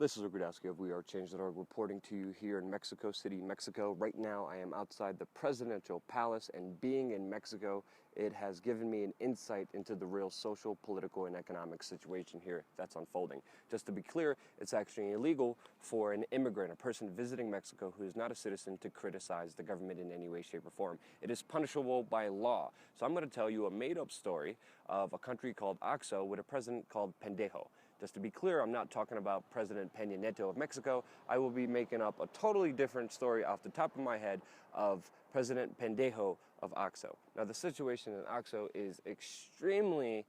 This is Rudkowski of WeAreChange.org reporting to you here in Mexico City, Mexico. Right now I am outside the presidential palace, and being in Mexico, it has given me an insight into the real social, political, and economic situation here that's unfolding. Just to be clear, it's actually illegal for an immigrant, a person visiting Mexico who is not a citizen, to criticize the government in any way, shape, or form. It is punishable by law. So I'm going to tell you a made-up story of a country called Oxo with a president called Pendejo. Just to be clear, I'm not talking about President Peña Nieto of Mexico. I will be making up a totally different story off the top of my head of President Pendejo of Oxo. Now, the situation in Oxo is extremely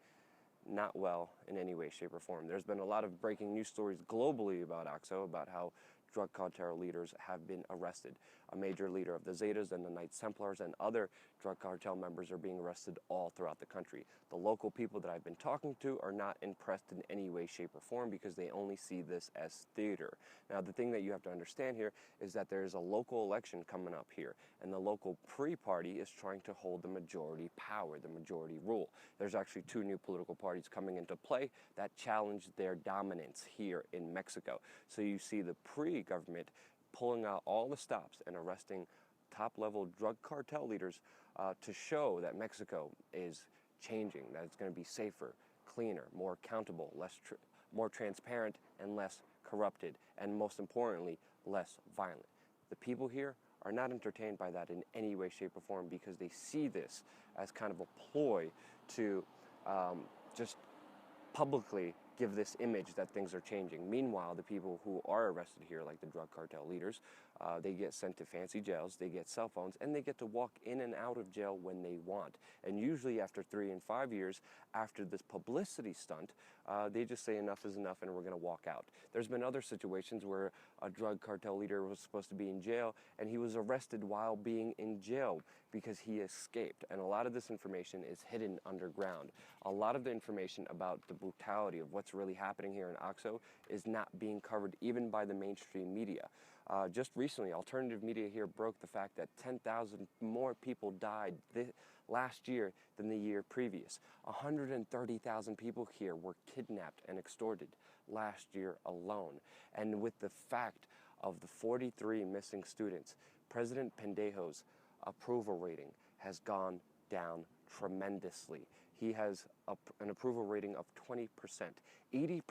not well in any way, shape, or form. There's been a lot of breaking news stories globally about Oxo, about how drug cartel leaders have been arrested. A major leader of the Zetas and the Knights Templars and other drug cartel members are being arrested all throughout the country. The local people that I've been talking to are not impressed in any way, shape, or form because they only see this as theater. Now, the thing that you have to understand here is that there is a local election coming up here, and the local pre-party is trying to hold the majority power, the majority rule. There's actually two new political parties coming into play that challenge their dominance here in Mexico. So you see the pre-government pulling out all the stops and arresting top-level drug cartel leaders to show that Mexico is changing, that it's going to be safer, cleaner, more accountable, more transparent, and less corrupted, and most importantly, less violent. The people here are not entertained by that in any way, shape, or form because they see this as kind of a ploy to just publicly give this image that things are changing. Meanwhile, the people who are arrested here, like the drug cartel leaders, they get sent to fancy jails, they get cell phones, and they get to walk in and out of jail when they want. And usually after 3 and 5 years, after this publicity stunt, they just say enough is enough and we're going to walk out. There's been other situations where a drug cartel leader was supposed to be in jail and he was arrested while being in jail because he escaped. And a lot of this information is hidden underground. A lot of the information about the brutality of what's really happening here in Oxo is not being covered even by the mainstream media. Just recently, alternative media here broke the fact that 10,000 more people died last year than the year previous. 130,000 people here were kidnapped and extorted last year alone. And with the fact of the 43 missing students, President Pendejo's approval rating has gone down tremendously. He has an approval rating of 20%. 80%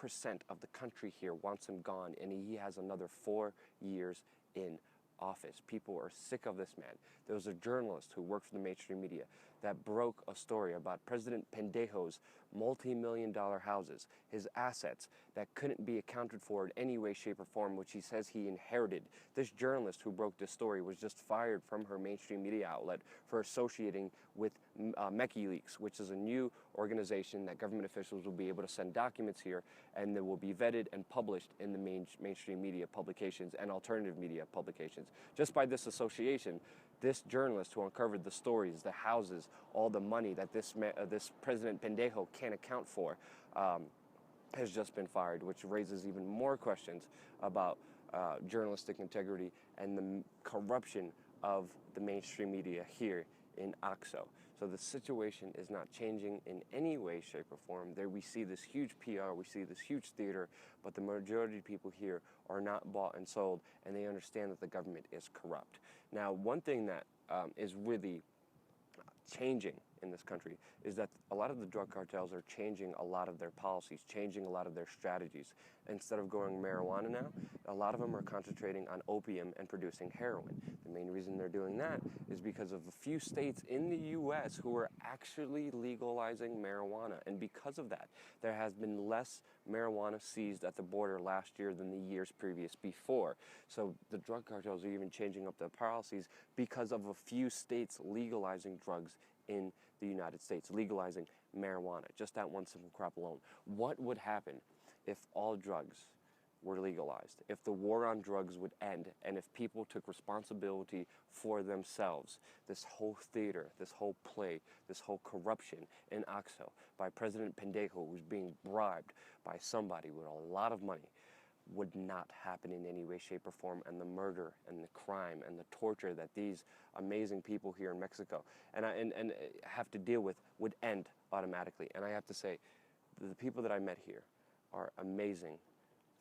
of the country here wants him gone, and he has another 4 years in office. People are sick of this man. There was a journalist who worked for the mainstream media that broke a story about President Pendejo's multi-million-dollar houses, his assets that couldn't be accounted for in any way, shape, or form, which he says he inherited. This journalist who broke this story was just fired from her mainstream media outlet for associating with WikiLeaks, which is a new organization that government officials will be able to send documents here, and they will be vetted and published in the mainstream media publications and alternative media publications. Just by this association, this journalist who uncovered the stories, the houses, all the money that this President Pendejo can't account for, has just been fired, which raises even more questions about journalistic integrity and the corruption of the mainstream media here in Oxo. So the situation is not changing in any way, shape, or form. There we see this huge PR, we see this huge theater, but the majority of people here are not bought and sold, and they understand that the government is corrupt. Now, one thing that is really changing in this country is that a lot of the drug cartels are changing a lot of their policies, changing a lot of their strategies. Instead of going marijuana now, a lot of them are concentrating on opium and producing heroin. The main reason they're doing that is because of a few states in the U.S. who are actually legalizing marijuana. And because of that, there has been less marijuana seized at the border last year than the years previous before. So the drug cartels are even changing up their policies because of a few states legalizing drugs in the United States, legalizing marijuana, just that one simple crop alone. What would happen if all drugs were legalized, if the war on drugs would end, and if people took responsibility for themselves? This whole theater, this whole play, this whole corruption in Oxo by President Pendejo, who's being bribed by somebody with a lot of money, would not happen in any way, shape, or form, and the murder and the crime and the torture that these amazing people here in Mexico and have to deal with would end automatically. And I have to say, the people that I met here are amazing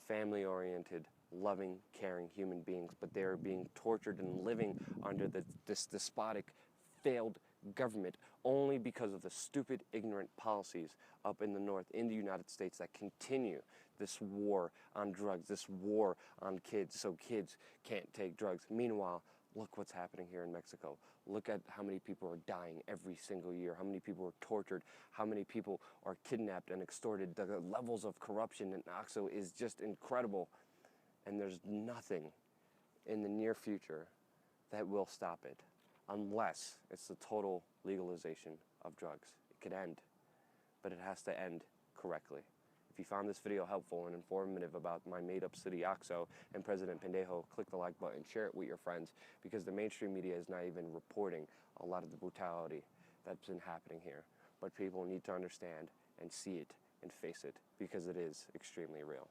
family-oriented, loving, caring human beings, but they are being tortured and living under this despotic, failed government only because of the stupid, ignorant policies up in the north in the United States that continue this war on drugs, this war on kids, so kids can't take drugs. Meanwhile, look what's happening here in Mexico. Look at how many people are dying every single year, how many people are tortured, how many people are kidnapped and extorted. The levels of corruption in OXXO is just incredible, and there's nothing in the near future that will stop it, unless it's the total legalization of drugs. It could end, but it has to end correctly. If you found this video helpful and informative about my made-up city OXXO and President Pendejo, click the like button, share it with your friends, because the mainstream media is not even reporting a lot of the brutality that's been happening here. But people need to understand and see it and face it, because it is extremely real.